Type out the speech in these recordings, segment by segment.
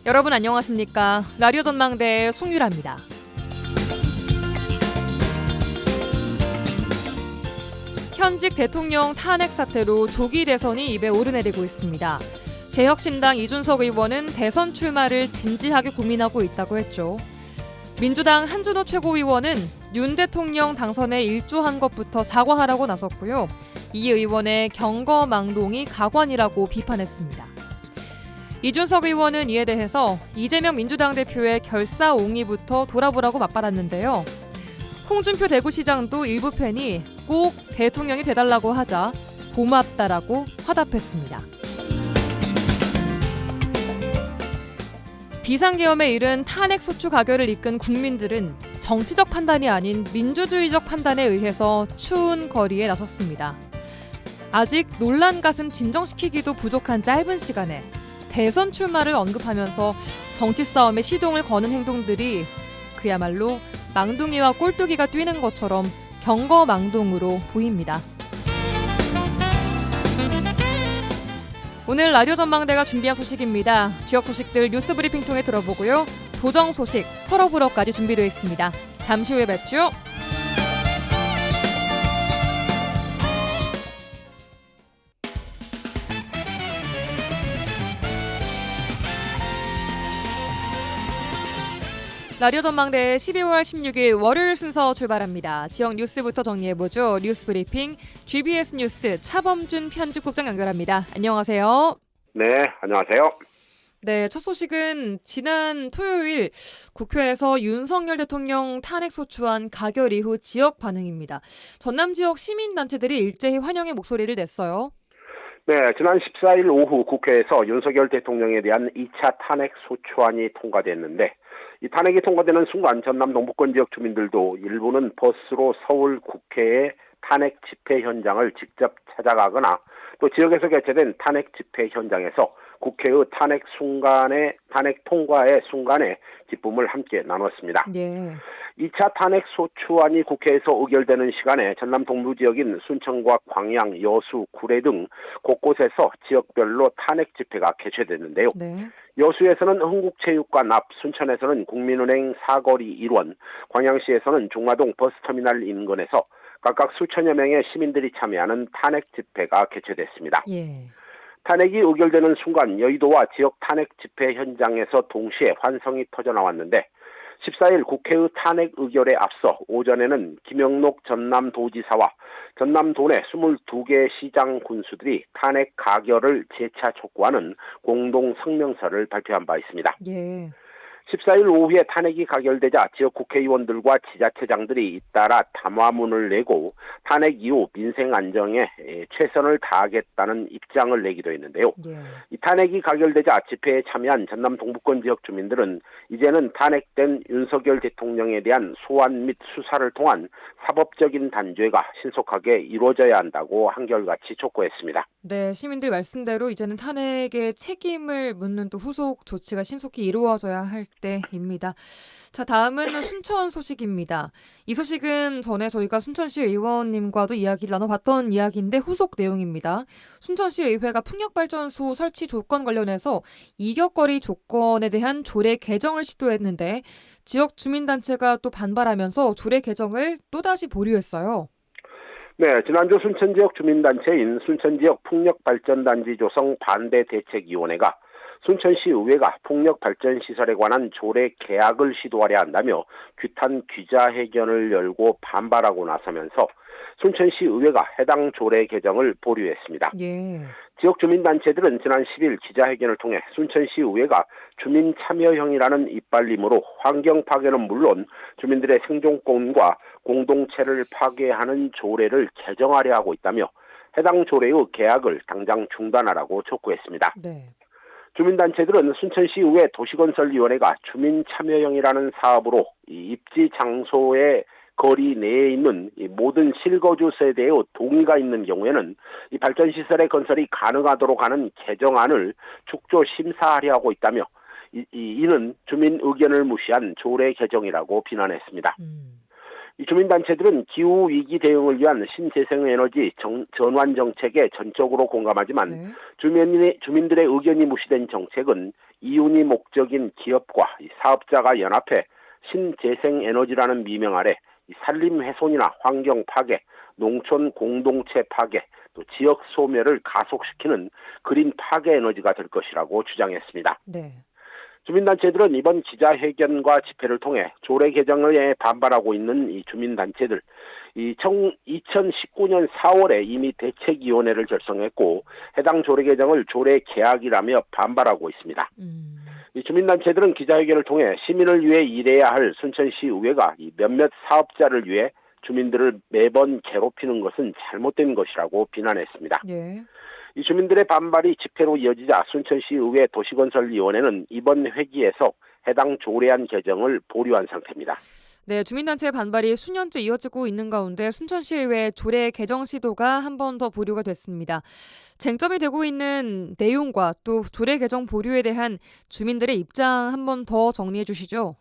여러분 안녕하십니까? 라디오 전망대의 송유라입니다. 현직 대통령 탄핵 사태로 조기 대선이 입에 오르내리고 있습니다. 개혁신당 이준석 의원은 대선 출마를 진지하게 고민하고 있다고 했죠. 민주당 한준호 최고위원은 윤 대통령 당선에 일조한 것부터 사과하라고 나섰고요. 이 의원의 경거망동이 가관이라고 비판했습니다. 이준석 의원은 이에 대해서 이재명 민주당 대표의 결사옹위부터 돌아보라고 맞받았는데요. 홍준표 대구시장도 일부 팬이 꼭 대통령이 돼달라고 하자 고맙다라고 화답했습니다. 비상계엄에 이른 탄핵소추 가결을 이끈 국민들은 정치적 판단이 아닌 민주주의적 판단에 의해서 추운 거리에 나섰습니다. 아직 논란 가슴 진정시키기도 부족한 짧은 시간에 대선 출마를 언급하면서 정치 싸움에 시동을 거는 행동들이 그야말로 망둥이와 꼴뚜기가 뛰는 것처럼 경거망동으로 보입니다. 오늘 라디오 전망대가 준비한 소식입니다. 지역 소식들 뉴스 브리핑 통해 들어보고요. 도정 소식 털어보러까지 준비되어 있습니다. 잠시 후에 뵙죠. 라디오 전망대 12월 16일 월요일 순서 출발합니다. 지역 뉴스부터 정리해보죠. 뉴스 브리핑 GBS 뉴스 차범준 편집국장 연결합니다. 안녕하세요. 네, 안녕하세요. 네, 첫 소식은 지난 토요일 국회에서 윤석열 대통령 탄핵 소추안 가결 이후 지역 반응입니다. 전남 지역 시민단체들이 일제히 환영의 목소리를 냈어요. 네, 지난 14일 오후 국회에서 윤석열 대통령에 대한 2차 탄핵 소추안이 통과됐는데 이 탄핵이 통과되는 순간 전남 동부권 지역 주민들도 일부는 버스로 서울 국회의 탄핵 집회 현장을 직접 찾아가거나 또 지역에서 개최된 탄핵 집회 현장에서 국회의 탄핵 통과의 순간에 기쁨을 함께 나눴습니다. 네. 2차 탄핵 소추안이 국회에서 의결되는 시간에 전남 동부 지역인 순천과 광양, 여수, 구례 등 곳곳에서 지역별로 탄핵 집회가 개최됐는데요. 네. 여수에서는 흥국체육관 앞, 순천에서는 국민은행 사거리 일원, 광양시에서는 중화동 버스터미널 인근에서 각각 수천여 명의 시민들이 참여하는 탄핵 집회가 개최됐습니다. 예. 탄핵이 의결되는 순간 여의도와 지역 탄핵 집회 현장에서 동시에 환성이 터져나왔는데 14일 국회의 탄핵 의결에 앞서 오전에는 김영록 전남도지사와 전남도내 22개 시장 군수들이 탄핵 가결을 재차 촉구하는 공동 성명서를 발표한 바 있습니다. 예. 14일 오후에 탄핵이 가결되자 지역 국회의원들과 지자체장들이 잇따라 담화문을 내고 탄핵 이후 민생 안정에 최선을 다하겠다는 입장을 내기도 했는데요. 예. 이 탄핵이 가결되자 집회에 참여한 전남 동부권 지역 주민들은 이제는 탄핵된 윤석열 대통령에 대한 소환 및 수사를 통한 사법적인 단죄가 신속하게 이루어져야 한다고 한결같이 촉구했습니다. 네, 시민들 말씀대로 이제는 탄핵의 책임을 묻는 또 후속 조치가 신속히 이루어져야 할 때입니다. 자, 다음은 순천 소식입니다. 이 소식은 전에 저희가 순천시 의원님과도 이야기를 나눠봤던 이야기인데 후속 내용입니다. 순천시 의회가 풍력발전소 설치 조건 관련해서 이격거리 조건에 대한 조례 개정을 시도했는데 지역 주민단체가 또 반발하면서 조례 개정을 또다시 보류했어요. 네, 지난주 순천 지역 주민단체인 순천 지역 풍력발전단지 조성 반대대책위원회가 순천시 의회가 풍력발전시설에 관한 조례 계약을 시도하려 한다며 규탄 기자회견을 열고 반발하고 나서면서 순천시 의회가 해당 조례 개정을 보류했습니다. 예. 지역 주민단체들은 지난 10일 기자회견을 통해 순천시 의회가 주민 참여형이라는 이빨림으로 환경 파괴는 물론 주민들의 생존권과 공동체를 파괴하는 조례를 개정하려 하고 있다며 해당 조례의 계약을 당장 중단하라고 촉구했습니다. 네. 주민단체들은 순천시의회 도시건설위원회가 주민참여형이라는 사업으로 이 입지 장소의 거리 내에 있는 이 모든 실거주 세대의 동의가 있는 경우에는 이 발전시설의 건설이 가능하도록 하는 개정안을 축조 심사하려 하고 있다며 이는 주민 의견을 무시한 조례 개정이라고 비난했습니다. 이 주민단체들은 기후위기 대응을 위한 신재생에너지 전환 정책에 전적으로 공감하지만 네. 주민들의 의견이 무시된 정책은 이윤이 목적인 기업과 사업자가 연합해 신재생에너지라는 미명 아래 산림 훼손이나 환경 파괴, 농촌 공동체 파괴, 또 지역 소멸을 가속시키는 그린 파괴 에너지가 될 것이라고 주장했습니다. 네. 주민단체들은 이번 기자회견과 집회를 통해 조례 개정에 반발하고 있는 이 주민단체들, 2019년 4월에 이미 대책위원회를 결성했고 해당 조례 개정을 조례 개혁이라며 반발하고 있습니다. 이 주민단체들은 기자회견을 통해 시민을 위해 일해야 할 순천시 의회가 이 몇몇 사업자를 위해 주민들을 매번 괴롭히는 것은 잘못된 것이라고 비난했습니다. 예. 이 주민들의 반발이 집회로 이어지자 순천시 의회 도시건설위원회는 이번 회기에서 해당 조례안 개정을 보류한 상태입니다. 네, 주민단체의 반발이 수년째 이어지고 있는 가운데 순천시의회 조례 개정 시도가 한 번 더 보류가 됐습니다. 쟁점이 되고 있는 내용과 또 조례 개정 보류에 대한 주민들의 입장 한 번 더 정리해 주시죠.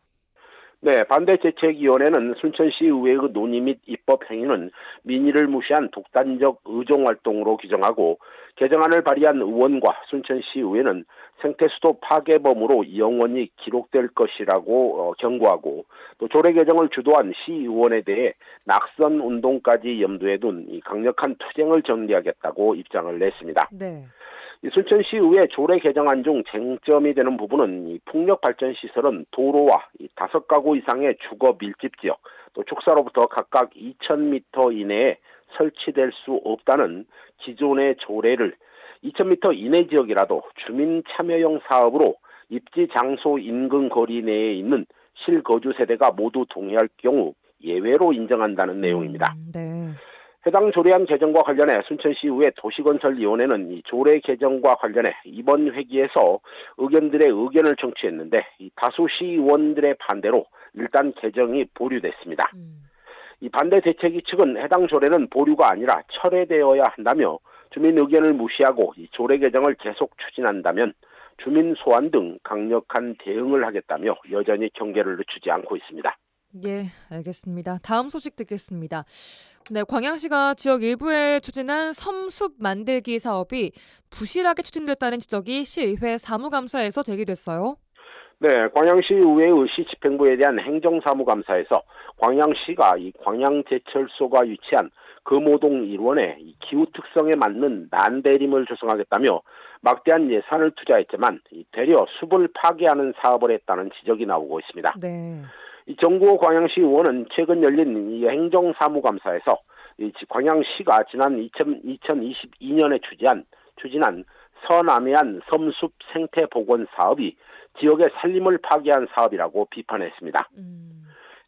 네, 반대대책위원회는 순천시 의회의 논의 및 입법 행위는 민의를 무시한 독단적 의정활동으로 규정하고 개정안을 발의한 의원과 순천시 의회는 생태수도 파괴범으로 영원히 기록될 것이라고 경고하고 또 조례 개정을 주도한 시의원에 대해 낙선 운동까지 염두에 둔 강력한 투쟁을 전개하겠다고 입장을 냈습니다. 네. 순천시 의회 조례 개정안 중 쟁점이 되는 부분은 풍력 발전 시설은 도로와 5가구 이상의 주거 밀집 지역, 또 축사로부터 각각 2,000m 이내에 설치될 수 없다는 기존의 조례를 2,000m 이내 지역이라도 주민 참여형 사업으로 입지 장소 인근 거리 내에 있는 실거주 세대가 모두 동의할 경우 예외로 인정한다는 내용입니다. 네. 해당 조례안 개정과 관련해 순천시의회 도시건설위원회는 이 조례 개정과 관련해 이번 회기에서 의견들의 의견을 청취했는데 이 다수 시의원들의 반대로 일단 개정이 보류됐습니다. 이 반대 대책위 측은 해당 조례는 보류가 아니라 철회되어야 한다며 주민 의견을 무시하고 이 조례 개정을 계속 추진한다면 주민 소환 등 강력한 대응을 하겠다며 여전히 경계를 늦추지 않고 있습니다. 예, 알겠습니다. 다음 소식 듣겠습니다. 네, 광양시가 지역 일부에 추진한 섬숲 만들기 사업이 부실하게 추진됐다는 지적이 시의회 사무감사에서 제기됐어요. 네, 광양시 의회의 시 집행부에 대한 행정사무감사에서 광양시가 이 광양제철소가 위치한 금호동 1원에 기후 특성에 맞는 난대림을 조성하겠다며 막대한 예산을 투자했지만 되려 숲을 파괴하는 사업을 했다는 지적이 나오고 있습니다. 네. 정구호 광양시 의원은 최근 열린 이 행정사무감사에서 광양시가 지난 2022년에 추진한 서남해안 섬숲 생태복원 사업이 지역의 산림을 파괴한 사업이라고 비판했습니다.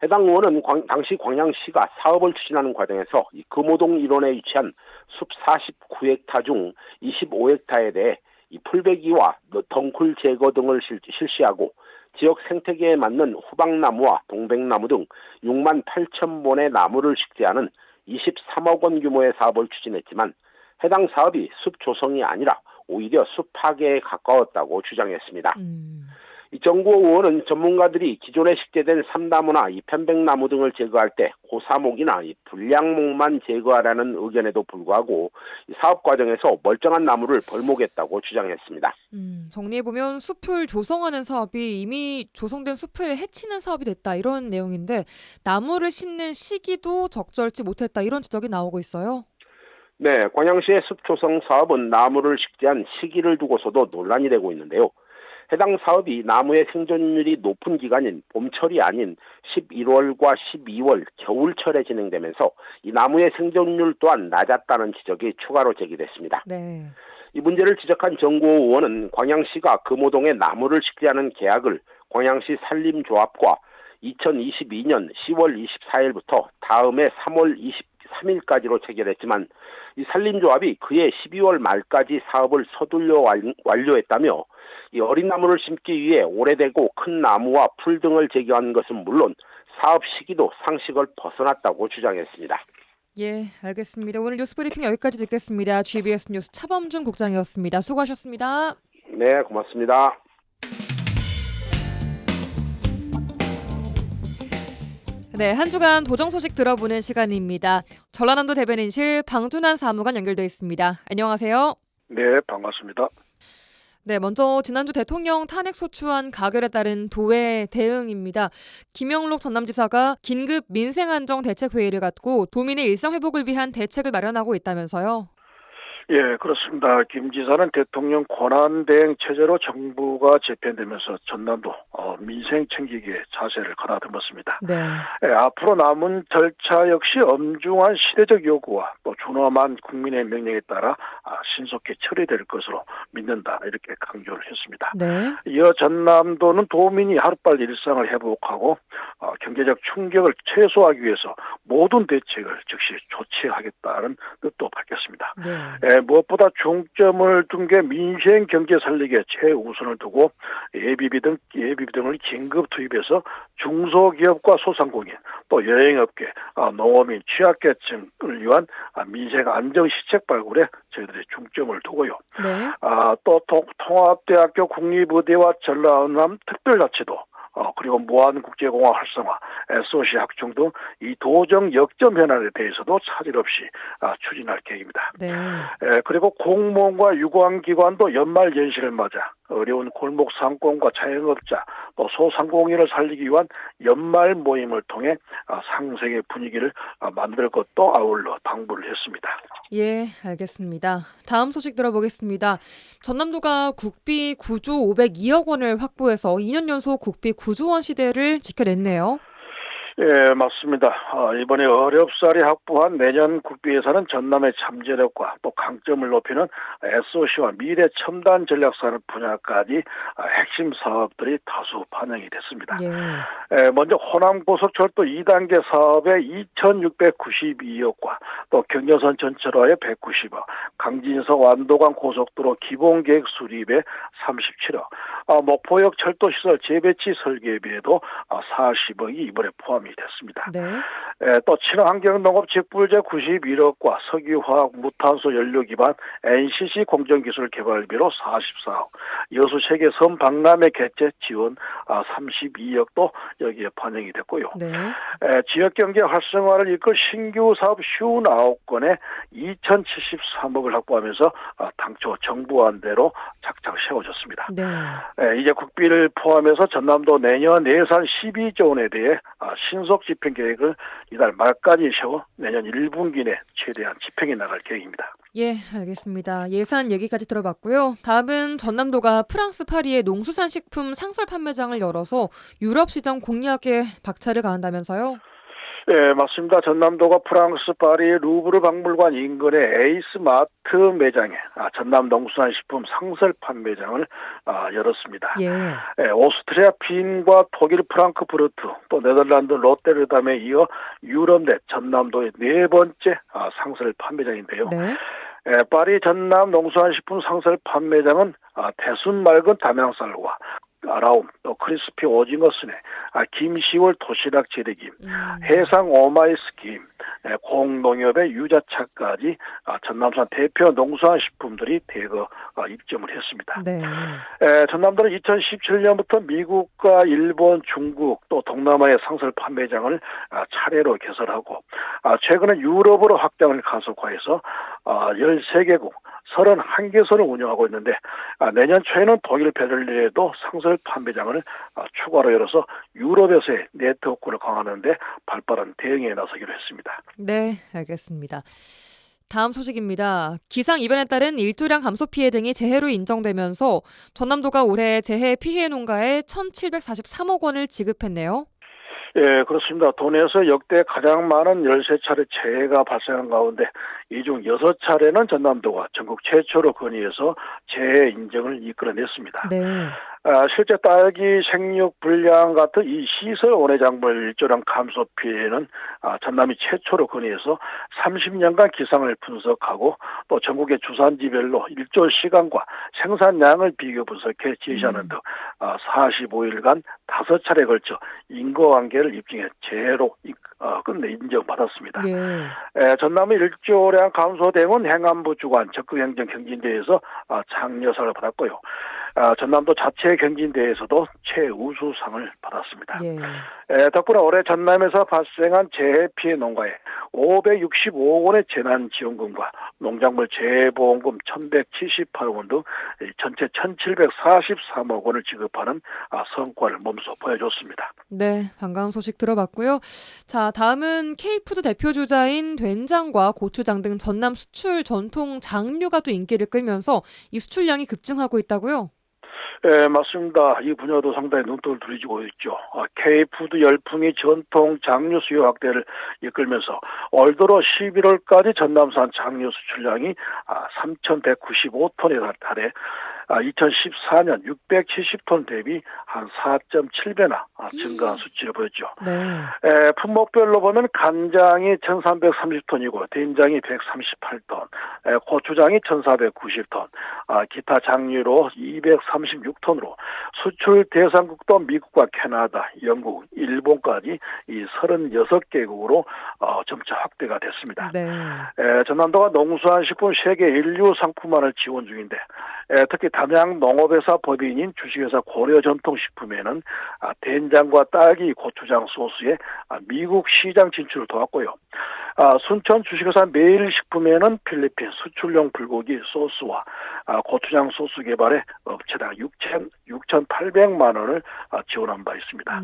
해당 의원은 당시 광양시가 사업을 추진하는 과정에서 이 금호동 일원에 위치한 숲 49헥타 중 25헥타에 대해 이 풀베기와 덩쿨 제거 등을 실시하고 지역 생태계에 맞는 후박나무와 동백나무 등 6만 8천 본의 나무를 식재하는 23억 원 규모의 사업을 추진했지만 해당 사업이 숲 조성이 아니라 오히려 숲 파괴에 가까웠다고 주장했습니다. 이 정구호 의원은 전문가들이 기존에 식재된 삼나무나 이 편백나무 등을 제거할 때 고사목이나 이 불량목만 제거하라는 의견에도 불구하고 이 사업 과정에서 멀쩡한 나무를 벌목했다고 주장했습니다. 정리해보면 숲을 조성하는 사업이 이미 조성된 숲을 해치는 사업이 됐다 이런 내용인데 나무를 심는 시기도 적절치 못했다 이런 지적이 나오고 있어요. 네, 광양시의 숲 조성 사업은 나무를 식재한 시기를 두고서도 논란이 되고 있는데요. 해당 사업이 나무의 생존율이 높은 기간인 봄철이 아닌 11월과 12월 겨울철에 진행되면서 이 나무의 생존율 또한 낮았다는 지적이 추가로 제기됐습니다. 네. 이 문제를 지적한 정구호 의원은 광양시가 금호동에 나무를 식재하는 계약을 광양시 산림조합과 2022년 10월 24일부터 다음해 3월 23일까지로 체결했지만 이 산림조합이 그해 12월 말까지 사업을 서둘러 완료했다며 이 어린 나무를 심기 위해 오래되고 큰 나무와 풀 등을 제거한 것은 물론 사업 시기도 상식을 벗어났다고 주장했습니다. 예, 알겠습니다. 오늘 뉴스브리핑 여기까지 듣겠습니다. GBS 뉴스 차범준 국장이었습니다. 수고하셨습니다. 네, 고맙습니다. 네, 한 주간 도정 소식 들어보는 시간입니다. 전라남도 대변인실 방준환 사무관 연결돼 있습니다. 안녕하세요. 네, 반갑습니다. 네, 먼저 지난주 대통령 탄핵 소추안 가결에 따른 도의 대응입니다. 김영록 전남지사가 긴급 민생안정대책회의를 갖고 도민의 일상 회복을 위한 대책을 마련하고 있다면서요. 예, 그렇습니다. 김 지사는 대통령 권한대행 체제로 정부가 재편되면서 전남도 민생 챙기기에 자세를 가다듬었습니다. 네. 예, 앞으로 남은 절차 역시 엄중한 시대적 요구와 또 준엄한 국민의 명령에 따라 신속히 처리될 것으로 믿는다, 이렇게 강조를 했습니다. 네. 이어 전남도는 도민이 하루빨리 일상을 회복하고 경제적 충격을 최소화하기 위해서 모든 대책을 즉시 조치하겠다는 뜻도 밝혔습니다. 네. 무엇보다 중점을 둔 게 민생 경제 살리기에 최우선을 두고 예비비 등을 긴급 투입해서 중소기업과 소상공인, 또 여행업계, 농어민, 취약계층을 위한 민생 안정 시책 발굴에 저희들이 중점을 두고요. 네. 또 통합대학교 국립의대와 전남 특별자치도 그리고 무한국제공항 활성화, SOC 확충 등 이 도정 역점 현안에 대해서도 차질 없이 추진할 계획입니다. 네. 그리고 공무원과 유관기관도 연말 연시를 맞아 어려운 골목 상권과 자영업자, 또 소상공인을 살리기 위한 연말 모임을 통해 상생의 분위기를 만들 것도 아울러 당부를 했습니다. 예, 알겠습니다. 다음 소식 들어보겠습니다. 전남도가 국비 9조 502억 원을 확보해서 2년 연속 국비 9조 원 시대를 지켜냈네요. 예, 맞습니다. 이번에 어렵사리 확보한 내년 국비 예산은 전남의 잠재력과 또 강점을 높이는 SOC와 미래 첨단 전략산업 분야까지 핵심 사업들이 다수 반영이 됐습니다. 예. 먼저 호남 고속철도 2단계 사업에 2,692억과 또 경여선 전철화에 190억, 강진서 완도간 고속도로 기본계획 수립에 37억, 목포역 철도시설 재배치 설계비에도 40억이 이번에 포함이 됐습니다. 네. 또 친환경 농업 직불제 91억과 석유화학 무탄소 연료 기반 NCC 공정기술 개발비로 44억, 여수 세계 섬 박람회 개최 지원 32억도 여기에 반영이 됐고요. 네. 지역경제 활성화를 이끌 신규 사업 59건에 2,073억을 확보하면서 당초 정부안대로 착착 세워졌습니다. 네. 이제 국비를 포함해서 전남도 내년 예산 12조 원에 대해 신속 집행 계획을 이달 말까지 세워 내년 1분기 내 최대한 집행해 나갈 계획입니다. 예, 알겠습니다. 예산 얘기까지 들어봤고요. 다음은 전남도가 프랑스 파리의 농수산식품 상설 판매장을 열어서 유럽 시장 공략에 박차를 가한다면서요? 네, 맞습니다. 전남도가 프랑스 파리 루브르 박물관 인근의 에이스마트 매장에 전남 농수산식품 상설 판매장을 열었습니다. 예. 오스트리아 빈과 독일 프랑크푸르트, 또 네덜란드 롯테르담에 이어 유럽 내 전남도의 네 번째 상설 판매장인데요. 네. 파리 전남 농수산식품 상설 판매장은 대순 맑은 담양쌀과 아라움, 또 크리스피 오징어 스낵, 김시월 도시락 재래김, 해상 오마이스 김, 공농협의 유자차까지 전남산 대표 농수산식품들이 대거 입점을 했습니다. 네. 전남도는 2017년부터 미국과 일본, 중국, 또 동남아의 상설 판매장을 차례로 개설하고 최근에 유럽으로 확장을 가속화해서 13개국 31개소를 운영하고 있는데 내년 초에는 독일 베를린에도 상설 판매장을 추가로 열어서 유럽에서의 네트워크를 강화하는 데 발빠른 대응에 나서기로 했습니다. 네, 알겠습니다. 다음 소식입니다. 기상 이변에 따른 일조량 감소 피해 등이 재해로 인정되면서 전남도가 올해 재해 피해 농가에 1,743억 원을 지급했네요. 예, 그렇습니다. 도내에서 역대 가장 많은 13차례 재해가 발생한 가운데 이 중 6차례는 전남도가 전국 최초로 건의해서 재해 인정을 이끌어냈습니다. 네. 실제 딸기 생육 불량 같은 이 시설 원해 작물 일조량 감소 피해는 전남이 최초로 건의해서 30년간 기상을 분석하고 또 전국의 주산지별로 일조 시간과 생산량을 비교 분석해 제시하는 등 45일간 5차례에 걸쳐 인과관계를 입증해 재해로 끝내 인정받았습니다. 예. 전남의 일조량 감소 대응은 행안부 주관 적극행정 경진대에서 장려상을 받았고요. 전남도 자체 경진대회에서도 최우수상을 받았습니다. 예. 덕분에 올해 전남에서 발생한 재해 피해 농가에 565억 원의 재난지원금과 농작물 재해보험금 1,178억 원 등 전체 1,743억 원을 지급하는 성과를 몸소 보여줬습니다. 네, 반가운 소식 들어봤고요. 자, 다음은 K푸드 대표 주자인 된장과 고추장 등 전남 수출 전통 장류가 또 인기를 끌면서 이 수출량이 급증하고 있다고요? 네, 맞습니다. 이 분야도 상당히 눈독을 들이고 있죠. K푸드 열풍이 전통 장류 수요 확대를 이끌면서 올 들어 11월까지 전남산 장류 수출량이 3,195톤에 달해 2014년 670톤 대비 한 4.7배나 증가한 수치를 보였죠. 네. 품목별로 보면 간장이 1,330톤이고 된장이 138톤, 고추장이 1,490톤, 기타 장류로 236톤으로 수출 대상국도 미국과 캐나다, 영국, 일본까지 이 36개국으로 점차 확대가 됐습니다. 네. 전남도가 농수산식품 세계 인류 상품화를 지원 중인데 특히 담양농업회사 법인인 주식회사 고려전통식품에는 된장과 딸기 고추장 소스의 미국 시장 진출을 도왔고요. 순천 주식회사 매일식품에는 필리핀 수출용 불고기 소스와 고추장 소스 개발에 업체당 6,800만 원을 지원한 바 있습니다.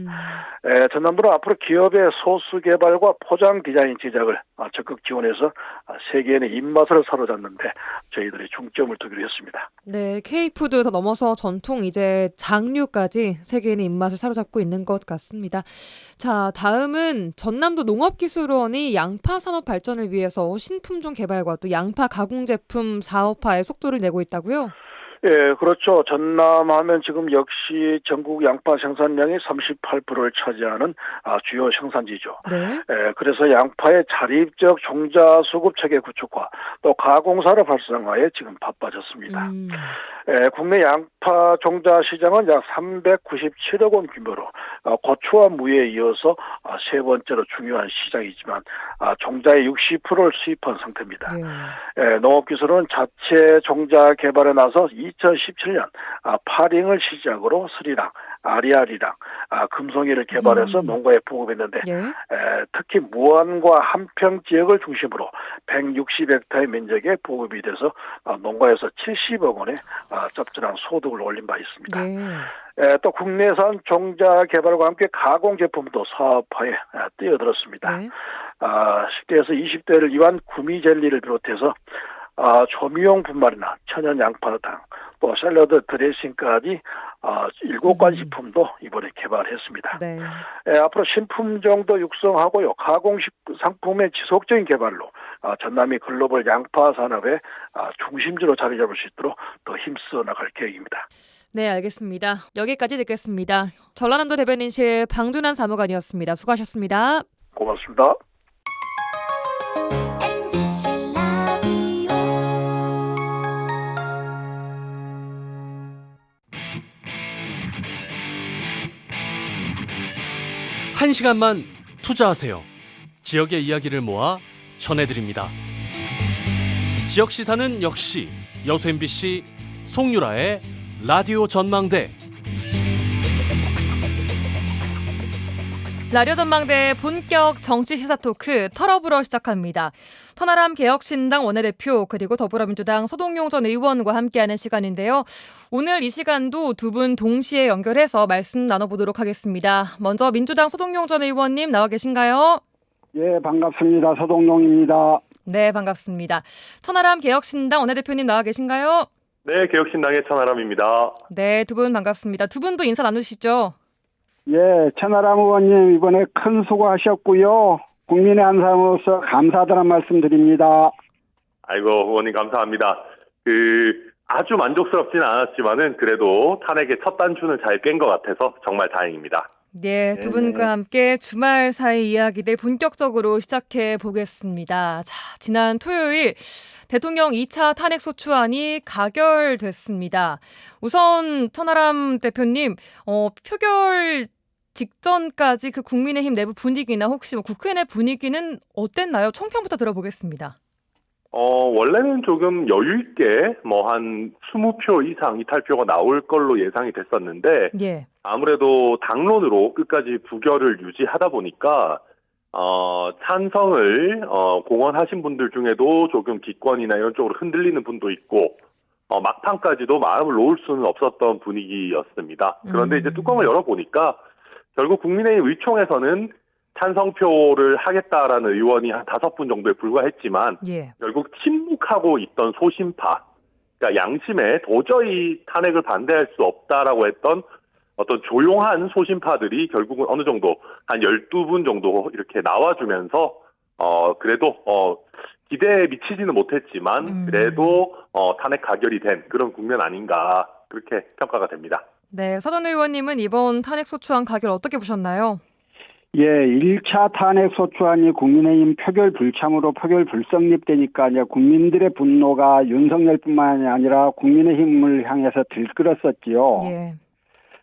전남도는 앞으로 기업의 소스 개발과 포장 디자인 제작을 적극 지원해서 세계인의 입맛을 사로잡는데 저희들이 중점을 두기로 했습니다. 네, K푸드 더 넘어서 전통 이제 장류까지 세계인의 입맛을 사로잡고 있는 것 같습니다. 자, 다음은 전남도 농업기술원이 양파 산업 발전을 위해서 신품종 개발과 또 양파 가공 제품 사업화에 속도를 내고 있다고요? 예, 그렇죠. 전남하면 지금 역시 전국 양파 생산량의 38%를 차지하는 주요 생산지죠. 네. 그래서 양파의 자립적 종자 수급 체계 구축과 또 가공산업 활성화에 지금 바빠졌습니다. 국내 양파 종자 시장은 약 397억 원 규모로 고추와 무에 이어서 세 번째로 중요한 시장이지만 종자의 60%를 수입한 상태입니다. 농업기술은 자체 종자 개발에 나서 2017년 파링을 시작으로 스리랑, 아리아리랑, 금송이를 개발해서 농가에 보급했는데 특히 무안과 한평 지역을 중심으로 160헥타의 면적에 보급이 돼서 농가에서 70억 원의 짭짤한 소득을 올린 바 있습니다. 또 국내산 종자 개발과 함께 가공 제품도 사업화에 뛰어들었습니다. 10대에서 20대를 위한 구미 젤리를 비롯해서 조미용 분말이나 천연 양파당, 또 샐러드 드레싱까지 7가지 제품도 이번에 개발했습니다. 앞으로 신품종도 육성하고요. 가공 상품의 지속적인 개발로 전남이 글로벌 양파 산업의 중심지로 자리 잡을 수 있도록 더 힘써 나갈 계획입니다. 네, 알겠습니다. 여기까지 듣겠습니다. 전라남도 대변인실 방준환 사무관이었습니다. 수고하셨습니다. 고맙습니다. 한 시간만 투자하세요. 지역의 이야기를 모아 전해드립니다. 지역 시사는 역시 여수 MBC 송유라의 라디오 전망대. 라디오 전망대 본격 정치 시사 토크 털어불어 시작합니다. 터나람 개혁신당 원내대표 그리고 더불어민주당 서동용 전 의원과 함께하는 시간인데요. 오늘 이 시간도 두 분 동시에 연결해서 말씀 나눠보도록 하겠습니다. 먼저 민주당 서동용 전 의원님 나와 계신가요? 예, 반갑습니다. 서동용입니다. 네, 반갑습니다. 천하람 개혁신당 원내대표님 나와 계신가요? 네, 개혁신당의 천하람입니다. 네, 두 분 반갑습니다. 두 분도 인사 나누시죠? 예, 천하람 의원님 이번에 큰 수고하셨고요. 국민의 한 사람으로서 감사하다는 말씀 드립니다. 아이고, 의원님 감사합니다. 아주 만족스럽지는 않았지만은 그래도 탄핵의 첫 단추는 잘 깬 것 같아서 정말 다행입니다. 네, 두 분과 함께 주말 사이 이야기들 본격적으로 시작해 보겠습니다. 자, 지난 토요일 대통령 2차 탄핵 소추안이 가결됐습니다. 우선 천하람 대표님, 표결 직전까지 그 국민의힘 내부 분위기나 혹시 국회 내 분위기는 어땠나요? 총평부터 들어보겠습니다. 원래는 조금 여유 있게 뭐 한 20표 이상 이탈표가 나올 걸로 예상이 됐었는데 예. 아무래도 당론으로 끝까지 부결을 유지하다 보니까 찬성을 공언하신 분들 중에도 조금 기권이나 이런 쪽으로 흔들리는 분도 있고 막판까지도 마음을 놓을 수는 없었던 분위기였습니다. 그런데 이제 뚜껑을 열어보니까 결국 국민의힘 의총에서는 찬성표를 하겠다라는 의원이 한 5분 정도에 불과했지만 예. 결국 침묵하고 있던 소신파, 그러니까 양심에 도저히 탄핵을 반대할 수 없다라고 했던 어떤 조용한 소신파들이 결국은 어느 정도 한 12분 정도 이렇게 나와주면서 그래도 기대에 미치지는 못했지만 그래도 탄핵 가결이 된 그런 국면 아닌가 그렇게 평가가 됩니다. 네, 서전 의원님은 이번 탄핵 소추안 가결 어떻게 보셨나요? 예, 1차 탄핵 소추안이 국민의힘 표결 불참으로 표결 불성립되니까 이제 국민들의 분노가 윤석열뿐만이 아니라 국민의힘을 향해서 들끓었었지요. 예.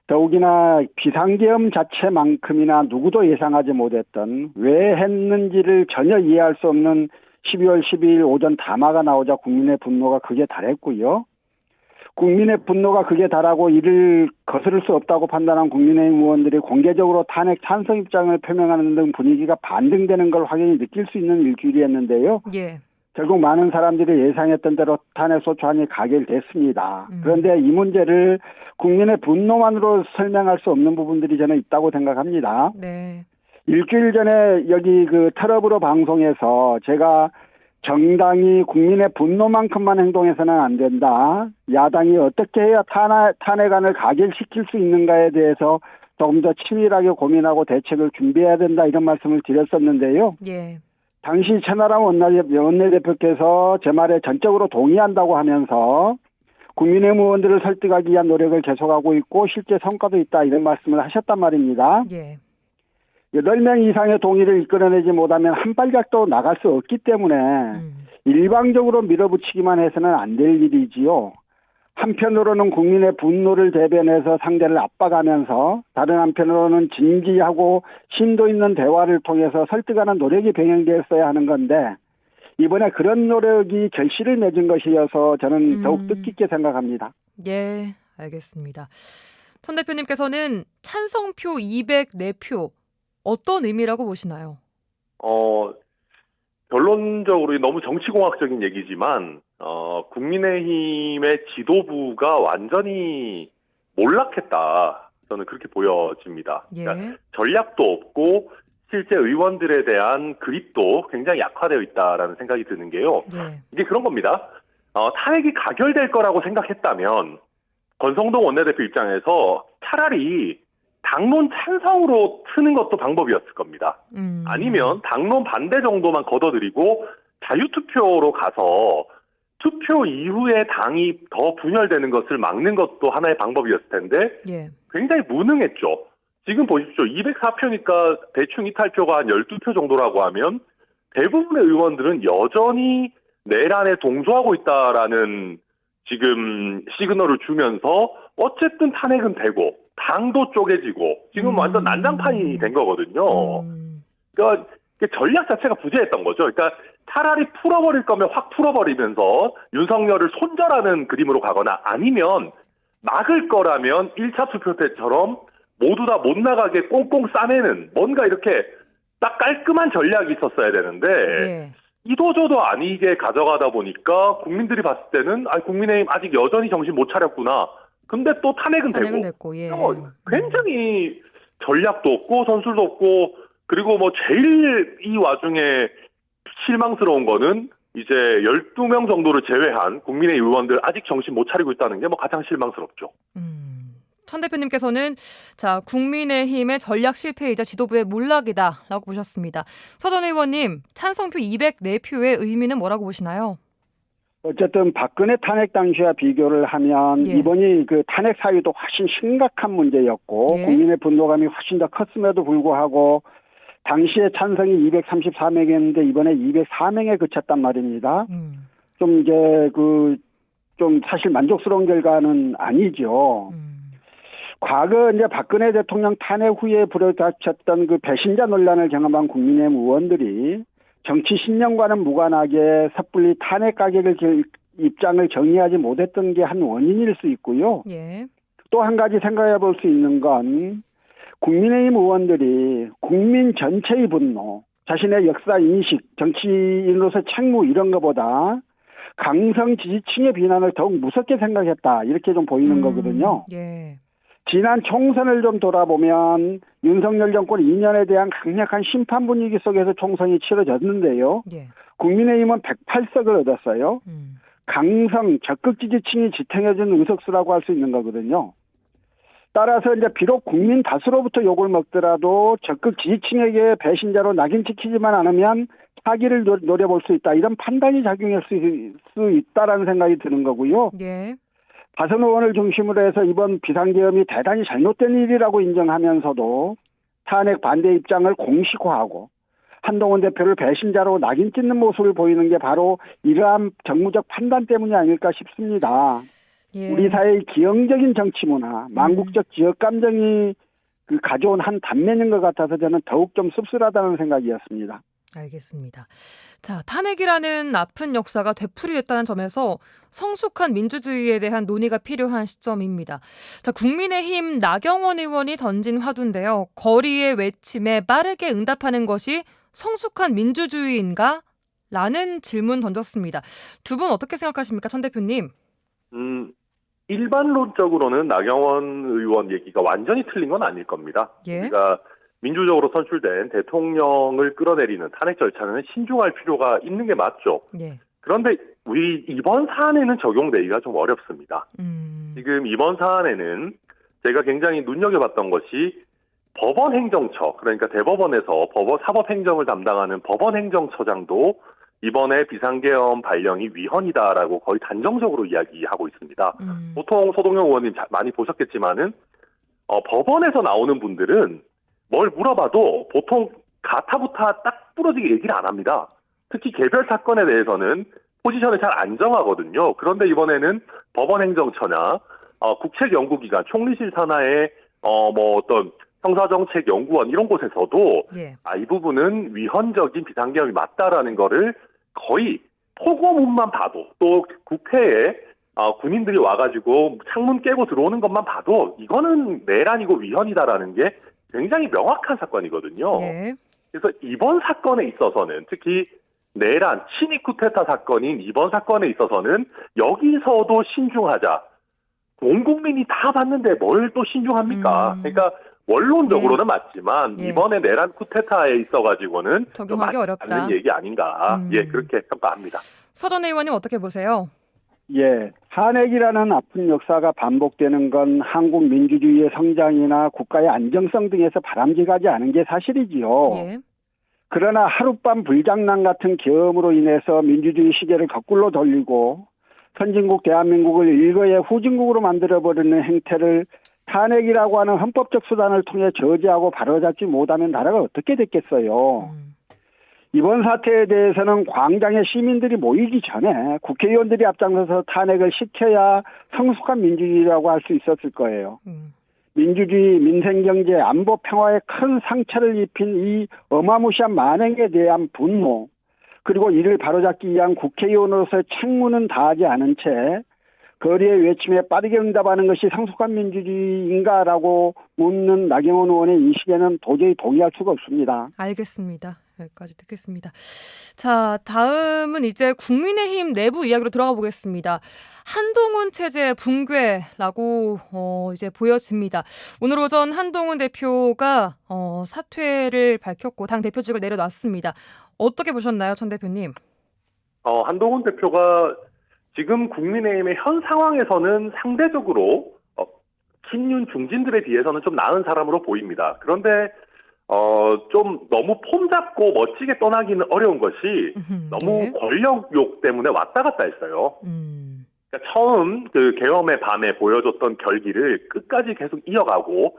더욱이나 비상계엄 자체만큼이나 누구도 예상하지 못했던 왜 했는지를 전혀 이해할 수 없는 12월 12일 오전 담화가 나오자 국민의 분노가 극에 달했고요. 국민의 분노가 극에 달하고 이를 거스를 수 없다고 판단한 국민의힘 의원들이 공개적으로 탄핵 찬성 입장을 표명하는 등 분위기가 반등되는 걸 확연히 느낄 수 있는 일주일이었는데요. 예. 결국 많은 사람들이 예상했던 대로 탄핵 소추안이 가결됐습니다. 그런데 이 문제를 국민의 분노만으로 설명할 수 없는 부분들이 저는 있다고 생각합니다. 네. 일주일 전에 여기 그 트러블로 방송에서 제가 정당이 국민의 분노만큼만 행동해서는 안 된다. 야당이 어떻게 해야 탄핵안을 가결시킬 수 있는가에 대해서 조금 더 치밀하게 고민하고 대책을 준비해야 된다. 이런 말씀을 드렸었는데요. 예. 당시 천하람 원내대표께서 제 말에 전적으로 동의한다고 하면서 국민의힘 의원들을 설득하기 위한 노력을 계속하고 있고 실제 성과도 있다. 이런 말씀을 하셨단 말입니다. 예. 8명 이상의 동의를 이끌어내지 못하면 한 발짝도 나갈 수 없기 때문에 일방적으로 밀어붙이기만 해서는 안 될 일이지요. 한편으로는 국민의 분노를 대변해서 상대를 압박하면서 다른 한편으로는 진지하고 심도 있는 대화를 통해서 설득하는 노력이 병행되었어야 하는 건데 이번에 그런 노력이 결실을 맺은 것이어서 저는 더욱 뜻깊게 생각합니다. 예, 알겠습니다. 천 대표님께서는 찬성표 204표 어떤 의미라고 보시나요? 결론적으로 너무 정치공학적인 얘기지만 국민의힘의 지도부가 완전히 몰락했다. 저는 그렇게 보여집니다. 예. 그러니까 전략도 없고 실제 의원들에 대한 그립도 굉장히 약화되어 있다라는 생각이 드는 게요. 예. 이게 그런 겁니다. 탄핵이 가결될 거라고 생각했다면 권성동 원내대표 입장에서 차라리 당론 찬성으로 트는 것도 방법이었을 겁니다. 아니면 당론 반대 정도만 걷어들이고 자유투표로 가서 투표 이후에 당이 더 분열되는 것을 막는 것도 하나의 방법이었을 텐데 예. 굉장히 무능했죠. 지금 보십시오. 204표니까 대충 이탈표가 한 12표 정도라고 하면 대부분의 의원들은 여전히 내란에 동조하고 있다라는 지금 시그널을 주면서 어쨌든 탄핵은 되고 당도 쪼개지고 지금 완전 난장판이 된 거거든요. 그러니까 전략 자체가 부재했던 거죠. 그러니까 차라리 풀어버릴 거면 확 풀어버리면서 윤석열을 손절하는 그림으로 가거나 아니면 막을 거라면 1차 투표 때처럼 모두 다 못 나가게 꽁꽁 싸매는 뭔가 이렇게 딱 깔끔한 전략이 있었어야 되는데 예. 이도저도 아니게 가져가다 보니까 국민들이 봤을 때는 국민의힘 아직 여전히 정신 못 차렸구나. 근데 또 탄핵은 되고 됐고, 예. 굉장히 전략도 없고 선술도 없고 그리고 뭐 제일 이 와중에 실망스러운 거는 이제 12명 정도를 제외한 국민의 의원들 아직 정신 못 차리고 있다는 게 뭐 가장 실망스럽죠. 천 대표님께서는 자 국민의힘의 전략 실패이자 지도부의 몰락이다라고 보셨습니다. 서전 의원님 찬성표 204표의 의미는 뭐라고 보시나요? 어쨌든 박근혜 탄핵 당시와 비교를 하면 예. 이번이 그 탄핵 사유도 훨씬 심각한 문제였고 예. 국민의 분노감이 훨씬 더 컸음에도 불구하고 당시에 찬성이 203명이었는데 이번에 204명에 그쳤단 말입니다. 좀 이제 좀 사실 만족스러운 결과는 아니죠. 과거 이제 박근혜 대통령 탄핵 후에 불어닥쳤던 그 배신자 논란을 경험한 국민의힘 의원들이 정치 신념과는 무관하게 섣불리 탄핵 가결을 입장을 정리하지 못했던 게 한 원인일 수 있고요. 예. 또 한 가지 생각해 볼 수 있는 건 국민의힘 의원들이 국민 전체의 분노, 자신의 역사 인식, 정치인으로서 책무 이런 것보다 강성 지지층의 비난을 더욱 무섭게 생각했다. 이렇게 좀 보이는 거거든요. 예. 지난 총선을 좀 돌아보면 윤석열 정권 2년에 대한 강력한 심판 분위기 속에서 총선이 치러졌는데요. 예. 국민의힘은 108석을 얻었어요. 강성 적극 지지층이 지탱해준 의석수라고 할 수 있는 거거든요. 따라서 이제 비록 국민 다수로부터 욕을 먹더라도 적극 지지층에게 배신자로 낙인 찍히지만 않으면 사기를 노려볼 수 있다. 이런 판단이 작용할 수 있다라는 생각이 드는 거고요. 예. 다선 의원을 중심으로 해서 이번 비상계엄이 대단히 잘못된 일이라고 인정하면서도 탄핵 반대 입장을 공식화하고 한동훈 대표를 배신자로 낙인 찍는 모습을 보이는 게 바로 이러한 정무적 판단 때문이 아닐까 싶습니다. 예. 우리 사회의 기형적인 정치 문화, 망국적 지역 감정이 가져온 한 단면인 것 같아서 저는 더욱 좀 씁쓸하다는 생각이었습니다. 알겠습니다. 자, 탄핵이라는 아픈 역사가 되풀이됐다는 점에서 성숙한 민주주의에 대한 논의가 필요한 시점입니다. 자, 국민의힘 나경원 의원이 던진 화두인데요. 거리의 외침에 빠르게 응답하는 것이 성숙한 민주주의인가? 라는 질문 던졌습니다. 두 분 어떻게 생각하십니까, 천 대표님? 일반론적으로는 나경원 의원 얘기가 완전히 틀린 건 아닐 겁니다. 예. 우리가 민주적으로 선출된 대통령을 끌어내리는 탄핵 절차는 신중할 필요가 있는 게 맞죠. 예. 그런데 우리 이번 사안에는 적용되기가 좀 어렵습니다. 지금 이번 사안에는 제가 굉장히 눈여겨봤던 것이 법원행정처, 그러니까 대법원에서 사법행정을 담당하는 법원행정처장도 이번에 비상계엄 발령이 위헌이다라고 거의 단정적으로 이야기하고 있습니다. 보통 서동영 의원님 많이 보셨겠지만은 법원에서 나오는 분들은 뭘 물어봐도 보통 가타부타 딱 부러지게 얘기를 안 합니다. 특히 개별 사건에 대해서는 포지션을 잘 안 정하거든요. 그런데 이번에는 법원행정처나 국책연구기관, 총리실 산하의 어떤 형사정책연구원 이런 곳에서도 예. 이 부분은 위헌적인 비상계엄이 맞다라는 거를 거의 포고문만 봐도 또 국회에 군인들이 와가지고 창문 깨고 들어오는 것만 봐도 이거는 내란이고 위헌이다라는 게 굉장히 명확한 사건이거든요. 예. 그래서 이번 사건에 있어서는 특히 내란, 친위 쿠데타 사건인 이번 사건에 있어서는 여기서도 신중하자. 온 국민이 다 봤는데 뭘 또 신중합니까? 그러니까 원론적으로는 맞지만 예. 이번에 내란 쿠데타에 있어가지고는 적용하기 어렵다. 맞는 얘기 아닌가. 예, 그렇게 평가합니다. 서전 의원님 어떻게 보세요? 예, 탄핵이라는 아픈 역사가 반복되는 건 한국 민주주의의 성장이나 국가의 안정성 등에서 바람직하지 않은 게 사실이지요. 예. 그러나 하룻밤 불장난 같은 계엄으로 인해서 민주주의 시계를 거꾸로 돌리고 선진국 대한민국을 일거의 후진국으로 만들어버리는 행태를 탄핵이라고 하는 헌법적 수단을 통해 저지하고 바로잡지 못하면 나라가 어떻게 됐겠어요. 이번 사태에 대해서는 광장에 시민들이 모이기 전에 국회의원들이 앞장서서 탄핵을 시켜야 성숙한 민주주의라고 할 수 있었을 거예요. 민주주의, 민생경제, 안보 평화에 큰 상처를 입힌 이 어마무시한 만행에 대한 분노, 그리고 이를 바로잡기 위한 국회의원으로서의 책무는 다하지 않은 채 거리의 외침에 빠르게 응답하는 것이 성숙한 민주주의인가라고 묻는 나경원 의원의 인식에는 도저히 동의할 수가 없습니다. 알겠습니다. 여기까지 듣겠습니다. 자, 다음은 이제 국민의힘 내부 이야기로 들어가 보겠습니다. 한동훈 체제 붕괴라고 이제 보여집니다. 오늘 오전 한동훈 대표가 사퇴를 밝혔고 당 대표직을 내려놨습니다. 어떻게 보셨나요, 천 대표님? 한동훈 대표가 지금 국민의힘의 현 상황에서는 상대적으로 친윤 중진들에 비해서는 좀 나은 사람으로 보입니다. 그런데 좀 너무 폼 잡고 멋지게 떠나기는 어려운 것이 너무 네. 권력욕 때문에 왔다 갔다 했어요. 그러니까 처음 그 계엄의 밤에 보여줬던 결기를 끝까지 계속 이어가고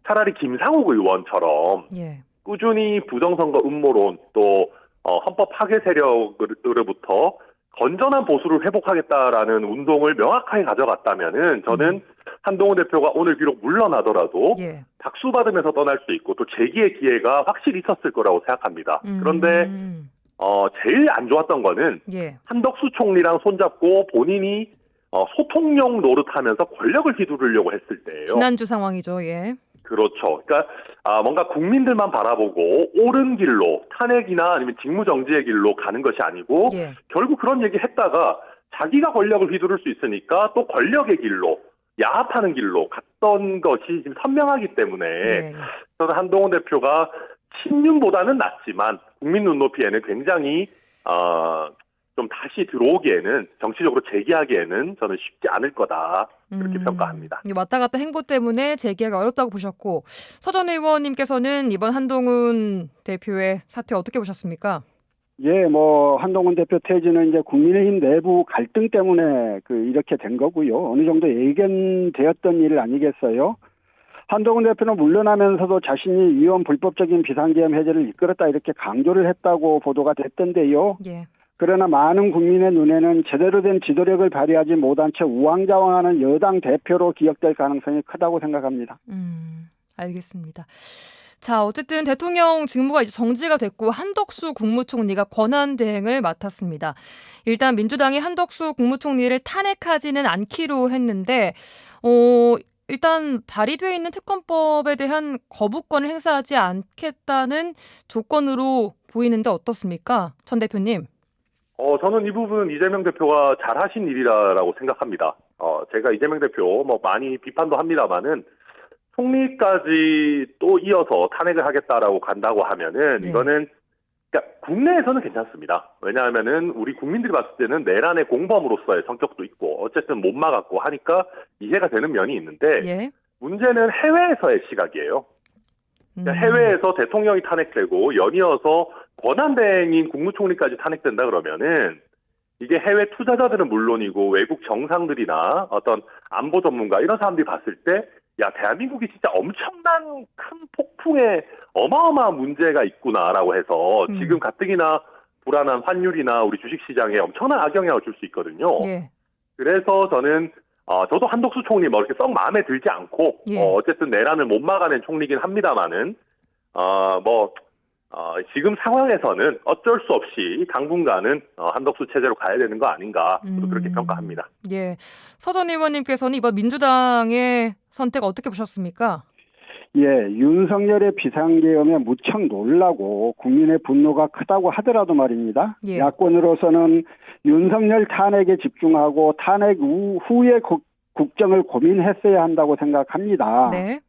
차라리 김상욱 의원처럼 예. 꾸준히 부정선거 음모론 또 헌법 파괴 세력으로부터 건전한 보수를 회복하겠다라는 운동을 명확하게 가져갔다면은 저는 한동훈 대표가 오늘 비록 물러나더라도 예. 박수 받으면서 떠날 수 있고 또 재기의 기회가 확실히 있었을 거라고 생각합니다. 그런데 제일 안 좋았던 거는 예. 한덕수 총리랑 손잡고 본인이 소통용 노릇하면서 권력을 휘두르려고 했을 때예요. 지난주 상황이죠. 예. 그렇죠. 그러니까 뭔가 국민들만 바라보고 옳은 길로 탄핵이나 아니면 직무정지의 길로 가는 것이 아니고 예. 결국 그런 얘기 했다가 자기가 권력을 휘두를 수 있으니까 또 권력의 길로 야합하는 길로 갔던 것이 지금 선명하기 때문에 예. 저는 한동훈 대표가 친윤보다는 낫지만 국민 눈높이에는 굉장히 좀 다시 들어오기에는 정치적으로 재기하기에는 저는 쉽지 않을 거다 그렇게 평가합니다. 왔다 갔다 행보 때문에 재기하기 어렵다고 보셨고 서전 의원님께서는 이번 한동훈 대표의 사퇴 어떻게 보셨습니까? 예, 뭐 한동훈 대표 퇴진은 이제 국민의힘 내부 갈등 때문에 이렇게 된 거고요. 어느 정도 예견되었던 일 아니겠어요? 한동훈 대표는 물러나면서도 자신이 위헌 불법적인 비상계엄 해제를 이끌었다 이렇게 강조를 했다고 보도가 됐던데요. 예. 그러나 많은 국민의 눈에는 제대로 된 지도력을 발휘하지 못한 채 우왕좌왕하는 여당 대표로 기억될 가능성이 크다고 생각합니다. 알겠습니다. 자, 어쨌든 대통령 직무가 이제 정지가 됐고 한덕수 국무총리가 권한대행을 맡았습니다. 일단 민주당이 한덕수 국무총리를 탄핵하지는 않기로 했는데 일단 발의되어 있는 특검법에 대한 거부권을 행사하지 않겠다는 조건으로 보이는데 어떻습니까? 전 대표님. 저는 이 부분 이재명 대표가 잘하신 일이라고 생각합니다. 제가 이재명 대표 많이 비판도 합니다만은 총리까지 또 이어서 탄핵을 하겠다라고 간다고 하면은 네. 이거는 그러니까 국내에서는 괜찮습니다. 왜냐하면은 우리 국민들이 봤을 때는 내란의 공범으로서의 성격도 있고 어쨌든 못 막았고 하니까 이해가 되는 면이 있는데 예. 문제는 해외에서의 시각이에요. 그러니까 해외에서 대통령이 탄핵되고 연이어서 권한대행인 국무총리까지 탄핵된다 그러면은 이게 해외 투자자들은 물론이고 외국 정상들이나 어떤 안보 전문가 이런 사람들이 봤을 때 야, 대한민국이 진짜 엄청난 큰 폭풍에 어마어마한 문제가 있구나라고 해서 지금 가뜩이나 불안한 환율이나 우리 주식시장에 엄청난 악영향을 줄 수 있거든요. 예. 그래서 저는 저도 한덕수 총리 이렇게 썩 마음에 들지 않고 예. 어쨌든 내란을 못 막아낸 총리긴 합니다만은 지금 상황에서는 어쩔 수 없이 당분간은 한덕수 체제로 가야 되는 거 아닌가 저도 그렇게 평가합니다. 예. 서전 의원님께서는 이번 민주당의 선택 어떻게 보셨습니까? 예, 윤석열의 비상계엄에 무척 놀라고 국민의 분노가 크다고 하더라도 말입니다. 예. 야권으로서는 윤석열 탄핵에 집중하고 탄핵 후의 국정을 고민했어야 한다고 생각합니다. 네.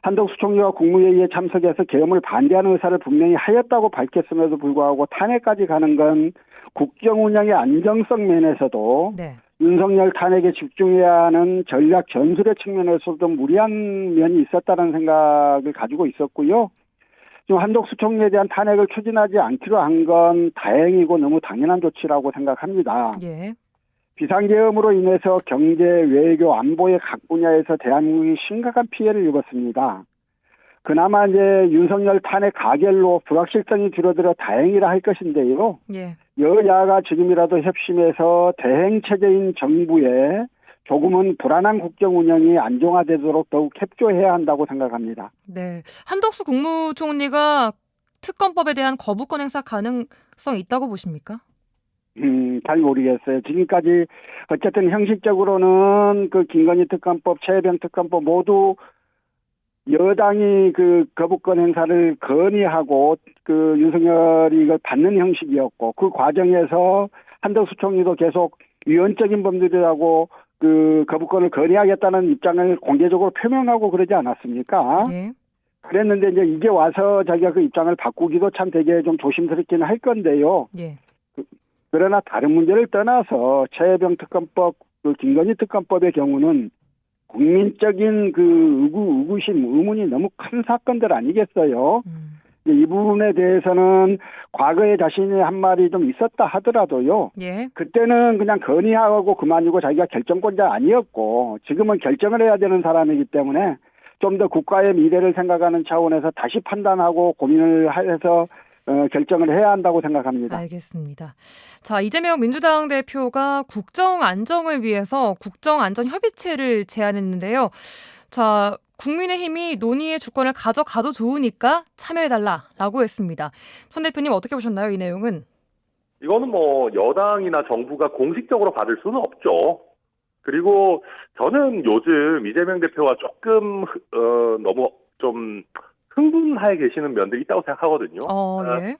한덕수 총리가 국무회의에 참석해서 계엄을 반대하는 의사를 분명히 하였다고 밝혔음에도 불구하고 탄핵까지 가는 건 국정 운영의 안정성 면에서도 네. 윤석열 탄핵에 집중해야 하는 전략 전술의 측면에서도 무리한 면이 있었다는 생각을 가지고 있었고요. 지금 한덕수 총리에 대한 탄핵을 추진하지 않기로 한 건 다행이고 너무 당연한 조치라고 생각합니다. 예. 비상계엄으로 인해서 경제, 외교, 안보의 각 분야에서 대한민국이 심각한 피해를 입었습니다. 그나마 이제 윤석열 탄핵 가결로 불확실성이 줄어들어 다행이라 할 것인데요. 예. 여야가 지금이라도 협심해서 대행체제인 정부에 조금은 불안한 국정 운영이 안정화되도록 더욱 협조해야 한다고 생각합니다. 네. 한덕수 국무총리가 특검법에 대한 거부권 행사 가능성 있다고 보십니까? 잘 모르겠어요. 지금까지 어쨌든 형식적으로는 김건희 특검법, 최혜병 특검법 모두 여당이 거부권 행사를 건의하고 윤석열이 이걸 받는 형식이었고 그 과정에서 한덕수 총리도 계속 위헌적인 범죄라고 거부권을 건의하겠다는 입장을 공개적으로 표명하고 그러지 않았습니까? 예. 그랬는데 이제 와서 자기가 그 입장을 바꾸기도 참 되게 좀 조심스럽기는 할 건데요. 예. 그러나 다른 문제를 떠나서 최혜병 특검법, 김건희 특검법의 경우는 국민적인 의구심, 의문이 너무 큰 사건들 아니겠어요? 이 부분에 대해서는 과거에 자신이 한 말이 좀 있었다 하더라도요. 예. 그때는 그냥 건의하고 그만이고 자기가 결정권자 아니었고 지금은 결정을 해야 되는 사람이기 때문에 좀 더 국가의 미래를 생각하는 차원에서 다시 판단하고 고민을 해서 결정을 해야 한다고 생각합니다. 알겠습니다. 자, 이재명 민주당 대표가 국정 안정을 위해서 국정안전협의체를 제안했는데요. 자, 국민의힘이 논의의 주권을 가져가도 좋으니까 참여해달라라고 했습니다. 선 대표님 어떻게 보셨나요, 이 내용은? 이거는 뭐 여당이나 정부가 공식적으로 받을 수는 없죠. 그리고 저는 요즘 이재명 대표가 조금 너무 좀 흥분해 계시는 면들이 있다고 생각하거든요. 예.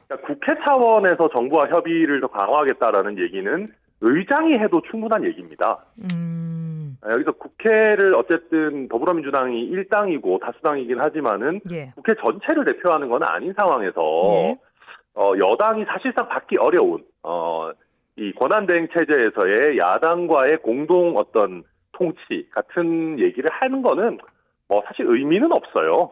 그러니까 국회 차원에서 정부와 협의를 더 강화하겠다라는 얘기는 의장이 해도 충분한 얘기입니다. 여기서 국회를 어쨌든 더불어민주당이 일당이고 다수당이긴 하지만은 예. 국회 전체를 대표하는 건 아닌 상황에서 예. 여당이 사실상 받기 어려운 이 권한대행 체제에서의 야당과의 공동 어떤 통치 같은 얘기를 하는 거는 사실 의미는 없어요.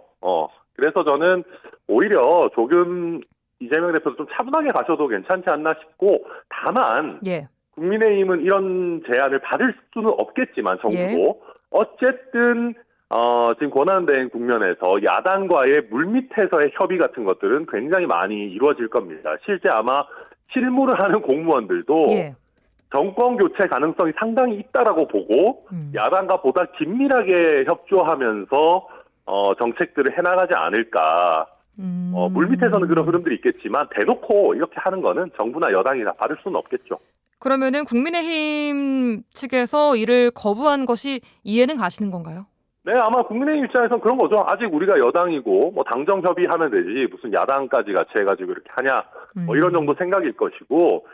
그래서 저는 오히려 조금 이재명 대표도 좀 차분하게 가셔도 괜찮지 않나 싶고, 다만 예. 국민의힘은 이런 제안을 받을 수는 없겠지만 정부도 예. 어쨌든 지금 권한대행 국면에서 야당과의 물밑에서의 협의 같은 것들은 굉장히 많이 이루어질 겁니다. 실제 아마 실무를 하는 공무원들도 예. 정권 교체 가능성이 상당히 있다라고 보고 야당과 보다 긴밀하게 협조하면서 정책들을 해나가지 않을까. 물밑에서는 그런 흐름들이 있겠지만 대놓고 이렇게 하는 거는 정부나 여당이 다 받을 수는 없겠죠. 그러면은 국민의힘 측에서 이를 거부한 것이 이해는 가시는 건가요? 네, 아마 국민의힘 입장에서는 그런 거죠. 아직 우리가 여당이고 당정 협의하면 되지 무슨 야당까지 같이 해가지고 이렇게 하냐 이런 정도 생각일 것이고,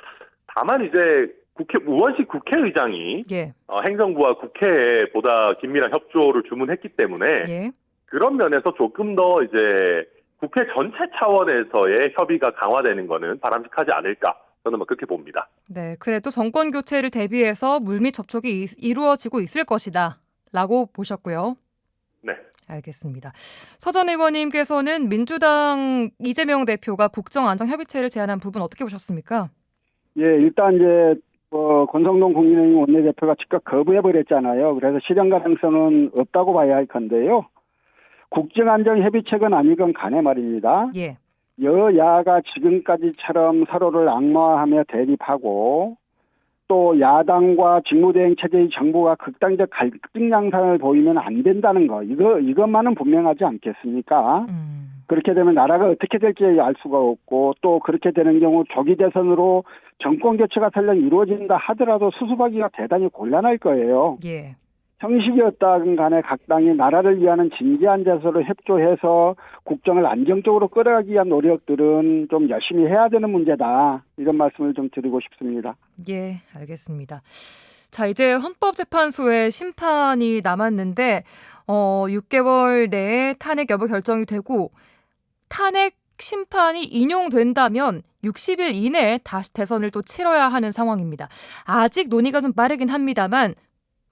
다만 이제 의원식 국회의장이 예. 행정부와 국회에 보다 긴밀한 협조를 주문했기 때문에 예. 그런 면에서 조금 더 이제 국회 전체 차원에서의 협의가 강화되는 거는 바람직하지 않을까, 저는 그렇게 봅니다. 네, 그래도 정권 교체를 대비해서 물밑 접촉이 이루어지고 있을 것이다 라고 보셨고요. 네. 알겠습니다. 서전 의원님께서는 민주당 이재명 대표가 국정안정협의체를 제안한 부분 어떻게 보셨습니까? 예, 일단 이제 권성동 국민의힘 원내대표가 즉각 거부해버렸잖아요. 그래서 실현 가능성은 없다고 봐야 할 건데요. 국정안정협의체건 아니건 간에 말입니다. 예. 여야가 지금까지처럼 서로를 악마화하며 대립하고 또 야당과 직무대행 체제의 정부가 극단적 갈등 양상을 보이면 안 된다는 거, 이것만은 분명하지 않겠습니까? 그렇게 되면 나라가 어떻게 될지 알 수가 없고, 또 그렇게 되는 경우 조기 대선으로 정권 교체가 설령 이루어진다 하더라도 수습하기가 대단히 곤란할 거예요. 예. 형식이 어떠한 간에 각 당이 나라를 위하는 진지한 자세로 협조해서 국정을 안정적으로 끌어가기 위한 노력들은 좀 열심히 해야 되는 문제다. 이런 말씀을 좀 드리고 싶습니다. 예, 알겠습니다. 자, 이제 헌법재판소의 심판이 남았는데 6개월 내에 탄핵 여부 결정이 되고, 탄핵 심판이 인용된다면 60일 이내에 다시 대선을 또 치러야 하는 상황입니다. 아직 논의가 좀 빠르긴 합니다만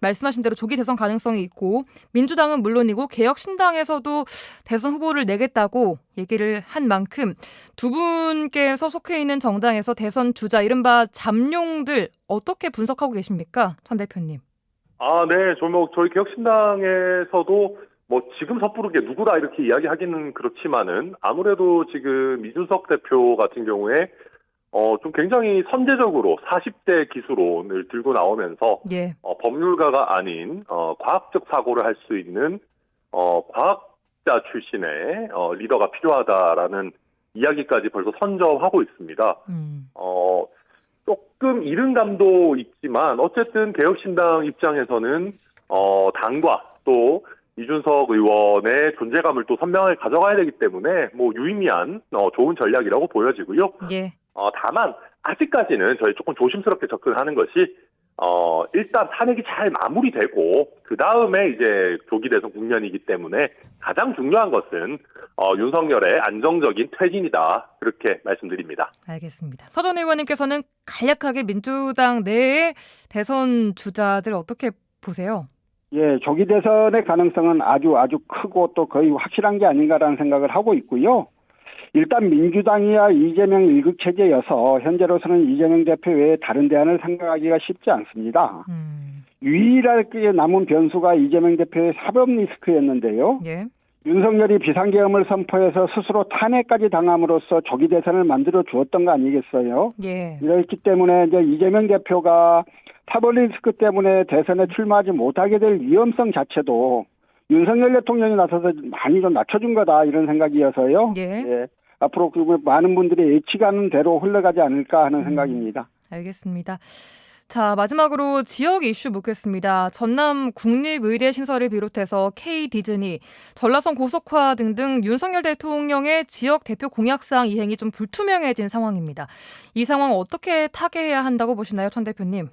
말씀하신 대로 조기 대선 가능성이 있고, 민주당은 물론이고 개혁신당에서도 대선 후보를 내겠다고 얘기를 한 만큼 두 분께서 속해 있는 정당에서 대선 주자 이른바 잠룡들 어떻게 분석하고 계십니까? 천 대표님. 네. 저희 개혁신당에서도 지금 섣부르게 누구다 이렇게 이야기하기는 그렇지만은 아무래도 지금 이준석 대표 같은 경우에 좀 굉장히 선제적으로 40대 기수론을 들고 나오면서 예. 법률가가 아닌 과학적 사고를 할 수 있는 과학자 출신의 리더가 필요하다라는 이야기까지 벌써 선점하고 있습니다. 조금 이른 감도 있지만 어쨌든 개혁신당 입장에서는 당과 또 이준석 의원의 존재감을 또 선명하게 가져가야 되기 때문에 유의미한 좋은 전략이라고 보여지고요. 예. 다만 아직까지는 저희 조금 조심스럽게 접근하는 것이 일단 탄핵이 잘 마무리되고 그 다음에 이제 조기 대선 국면이기 때문에 가장 중요한 것은 윤석열의 안정적인 퇴진이다, 그렇게 말씀드립니다. 알겠습니다. 서전 의원님께서는 간략하게 민주당 내의 대선 주자들 어떻게 보세요? 예, 조기 대선의 가능성은 아주 크고 또 거의 확실한 게 아닌가라는 생각을 하고 있고요. 일단 민주당이야 이재명 1급 체제여서 현재로서는 이재명 대표 외에 다른 대안을 생각하기가 쉽지 않습니다. 유일하게 남은 변수가 이재명 대표의 사법 리스크였는데요. 예. 윤석열이 비상계엄을 선포해서 스스로 탄핵까지 당함으로써 조기 대선을 만들어 주었던 거 아니겠어요? 예. 이렇기 때문에 이제 이재명 대표가 사법 리스크 때문에 대선에 출마하지 못하게 될 위험성 자체도 윤석열 대통령이 나서서 많이 좀 낮춰준 거다, 이런 생각이어서요. 예. 예. 앞으로 그 많은 분들이 예측하는 대로 흘러가지 않을까 하는 생각입니다. 알겠습니다. 자, 마지막으로 지역 이슈 묻겠습니다. 전남 국립의대 신설을 비롯해서 K-디즈니, 전라선 고속화 등등 윤석열 대통령의 지역 대표 공약사항 이행이 좀 불투명해진 상황입니다. 이 상황 어떻게 타개해야 한다고 보시나요, 천 대표님?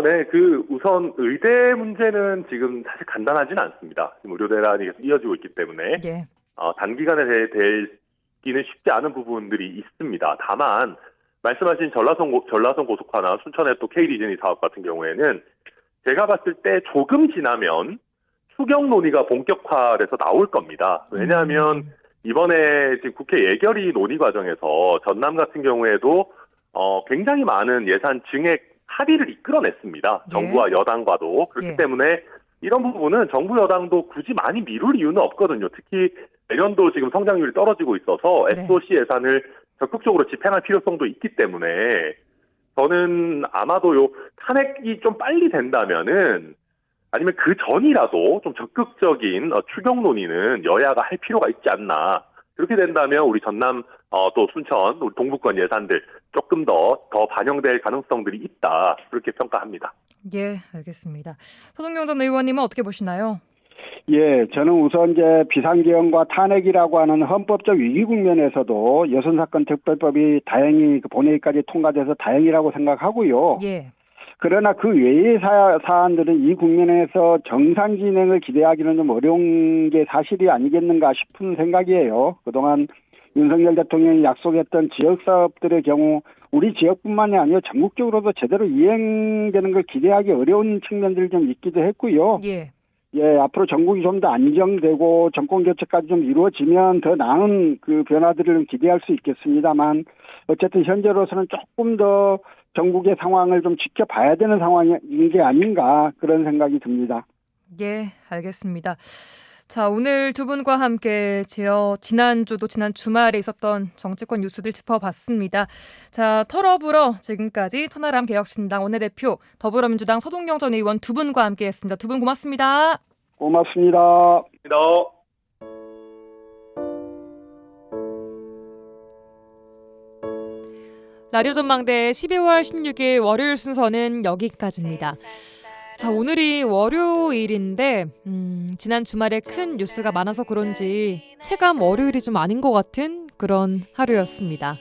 네. 우선 의대 문제는 지금 사실 간단하진 않습니다. 지금 의료 대란이 계속 이어지고 있기 때문에 예. 단기간에 되기는 쉽지 않은 부분들이 있습니다. 다만 말씀하신 전라선 고속화나 순천의 또 K-디즈니 사업 같은 경우에는 제가 봤을 때 조금 지나면 추경 논의가 본격화돼서 나올 겁니다. 왜냐하면 이번에 지금 국회 예결위 논의 과정에서 전남 같은 경우에도 굉장히 많은 예산 증액 합의를 이끌어냈습니다. 정부와 여당과도. 그렇기 때문에 이런 부분은 정부 여당도 굳이 많이 미룰 이유는 없거든요. 특히 내년도 지금 성장률이 떨어지고 있어서 SOC 예산을 적극적으로 집행할 필요성도 있기 때문에 저는 아마도 탄핵이 좀 빨리 된다면은 아니면 그 전이라도 좀 적극적인 추경 논의는 여야가 할 필요가 있지 않나. 그렇게 된다면 우리 전남 또 순천 우리 동부권 예산들 조금 더 반영될 가능성들이 있다. 그렇게 평가합니다. 예, 알겠습니다. 서동영 전 의원님은 어떻게 보시나요? 예, 저는 우선 이제 비상계엄과 탄핵이라고 하는 헌법적 위기 국면에서도 여순사건 특별법이 다행히 본회의까지 통과돼서 다행이라고 생각하고요. 예. 그러나 그 외의 사안들은 이 국면에서 정상 진행을 기대하기는 좀 어려운 게 사실이 아니겠는가 싶은 생각이에요. 그동안 윤석열 대통령이 약속했던 지역사업들의 경우 우리 지역뿐만이 아니라 전국적으로도 제대로 이행되는 걸 기대하기 어려운 측면들이 좀 있기도 했고요. 예. 예, 앞으로 전국이 좀 더 안정되고 정권 교체까지 좀 이루어지면 더 나은 그 변화들을 기대할 수 있겠습니다만 어쨌든 현재로서는 조금 더 전국의 상황을 좀 지켜봐야 되는 상황인 게 아닌가 그런 생각이 듭니다. 예, 알겠습니다. 자, 오늘 두 분과 함께 지난 주말에 있었던 정치권 뉴스들 짚어봤습니다. 자, 털어불어 지금까지 천하람 개혁신당 원내대표, 더불어민주당 서동영 전 의원 두 분과 함께했습니다. 두 분 고맙습니다. 고맙습니다. 라디오 전망대 12월 16일 월요일 순서는 여기까지입니다. 자, 오늘이 월요일인데 지난 주말에 큰 뉴스가 많아서 그런지 체감 월요일이 좀 아닌 것 같은 그런 하루였습니다.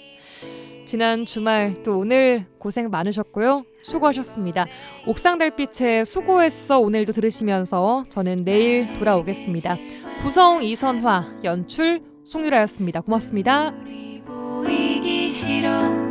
지난 주말 또 오늘 고생 많으셨고요. 수고하셨습니다. 옥상 달빛에 수고했어 오늘도 들으시면서 저는 내일 돌아오겠습니다. 구성 이선화, 연출 송유라였습니다. 고맙습니다. 보이기 싫어